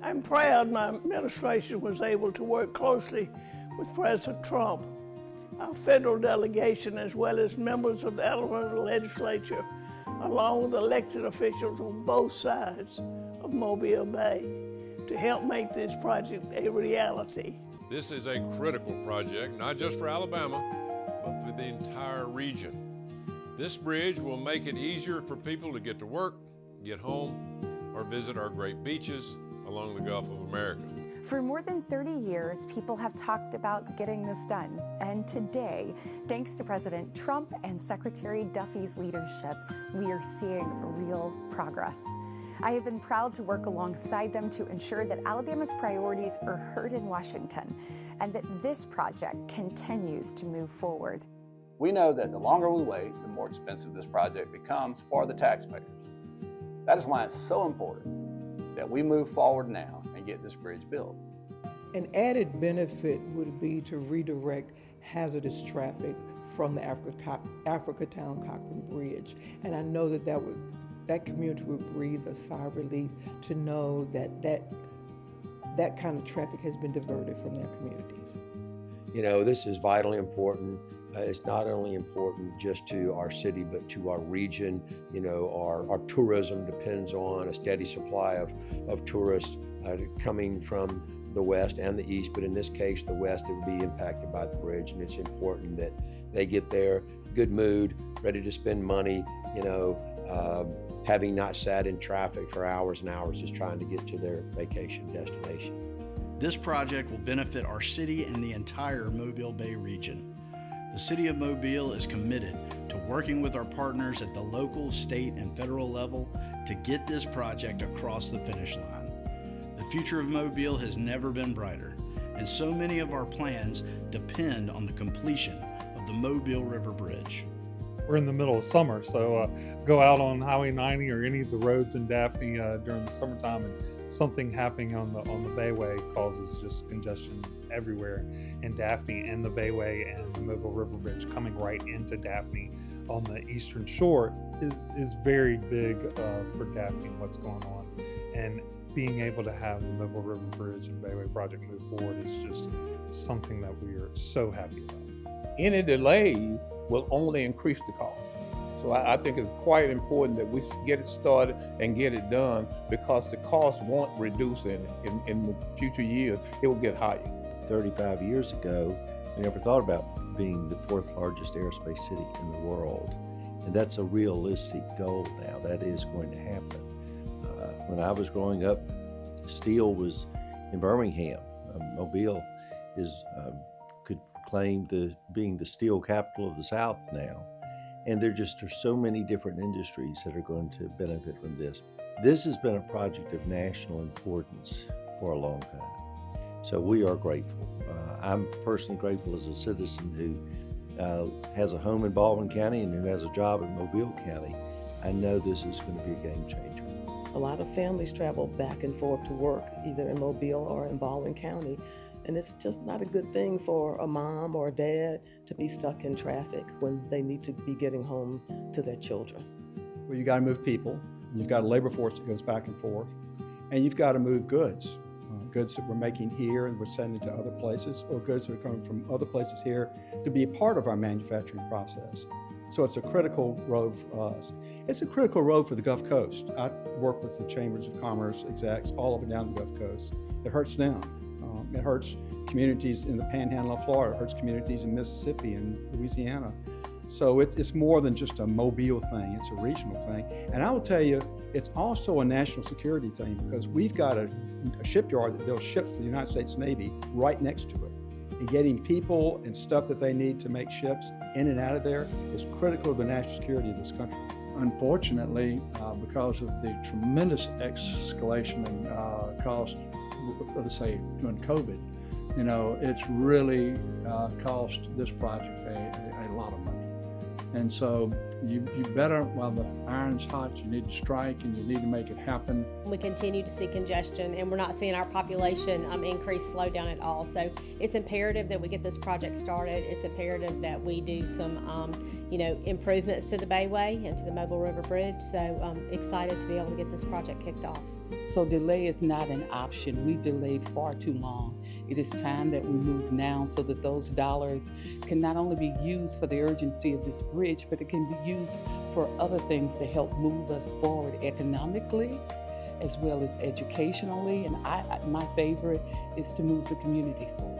I'm proud my administration was able to work closely with President Trump, our federal delegation, as well as members of the Alabama legislature, along with elected officials on both sides of Mobile Bay, to help make this project a reality. This is a critical project, not just for Alabama, but for the entire region. This bridge will make it easier for people to get to work, get home, or visit our great beaches along the Gulf of America. For more than 30 years, people have talked about getting this done. And today, thanks to President Trump and Secretary Duffy's leadership, we are seeing real progress. I have been proud to work alongside them to ensure that Alabama's priorities are heard in Washington and that this project continues to move forward. We know that the longer we wait, the more expensive this project becomes for the taxpayers. That is why it's so important that we move forward now and get this bridge built. An added benefit would be to redirect hazardous traffic from the Africatown Cochran Bridge. And I know that community would breathe a sigh of relief to know that kind of traffic has been diverted from their communities. You know, this is vitally important. It's not only important just to our city, but to our region. You know, our tourism depends on a steady supply of tourists coming from the west and the east, but in this case, the west, it will be impacted by the bridge, and it's important that they get there, good mood, ready to spend money, you know, having not sat in traffic for hours and hours just trying to get to their vacation destination. This project will benefit our city and the entire Mobile Bay region. The City of Mobile is committed to working with our partners at the local, state, and federal level to get this project across the finish line. The future of Mobile has never been brighter, and so many of our plans depend on the completion of the Mobile River Bridge. We're in the middle of summer, so go out on Highway 90 or any of the roads in Daphne during the summertime, and something happening on the Bayway causes just congestion everywhere in Daphne, and the Bayway and the Mobile River Bridge coming right into Daphne on the eastern shore is very big for Daphne, what's going on. And being able to have the Mobile River Bridge and Bayway project move forward is just something that we are so happy about. Any delays will only increase the cost. So I think it's quite important that we get it started and get it done, because the cost won't reduce in the future years. It will get higher. 35 years ago, we never thought about being the fourth largest aerospace city in the world. And that's a realistic goal now. That is going to happen. When I was growing up, steel was in Birmingham. Mobile could claim being the steel capital of the South now. And there are so many different industries that are going to benefit from this. This has been a project of national importance for a long time. So we are grateful. I'm personally grateful as a citizen who has a home in Baldwin County and who has a job in Mobile County. I know this is going to be a game changer. A lot of families travel back and forth to work, either in Mobile or in Baldwin County. And it's just not a good thing for a mom or a dad to be stuck in traffic when they need to be getting home to their children. Well, you got to move people. You've got a labor force that goes back and forth. And you've got to move goods. Goods that we're making here and we're sending to other places, or goods that are coming from other places here to be a part of our manufacturing process. So it's a critical road for us. It's a critical road for the Gulf Coast. I work with the Chambers of Commerce execs all up and down the Gulf Coast. It hurts them. It hurts communities in the Panhandle of Florida. It hurts communities in Mississippi and Louisiana. So it's more than just a Mobile thing. It's a regional thing. And I will tell you, it's also a national security thing, because we've got a shipyard that builds ships for the United States Navy right next to it. And getting people and stuff that they need to make ships in and out of there is critical to the national security of this country. Unfortunately, because of the tremendous escalation in cost, let's say during COVID, you know, it's really cost this project a lot of money. And so you better, while the iron's hot, you need to strike and you need to make it happen. We continue to see congestion, and we're not seeing our population increase, slow down at all. So it's imperative that we get this project started. It's imperative that we do some, improvements to the Bayway and to the Mobile River Bridge. So I'm excited to be able to get this project kicked off. So delay is not an option. We delayed far too long. It is time that we move now so that those dollars can not only be used for the urgency of this bridge, but it can be used for other things to help move us forward economically, as well as educationally. And my favorite is to move the community forward.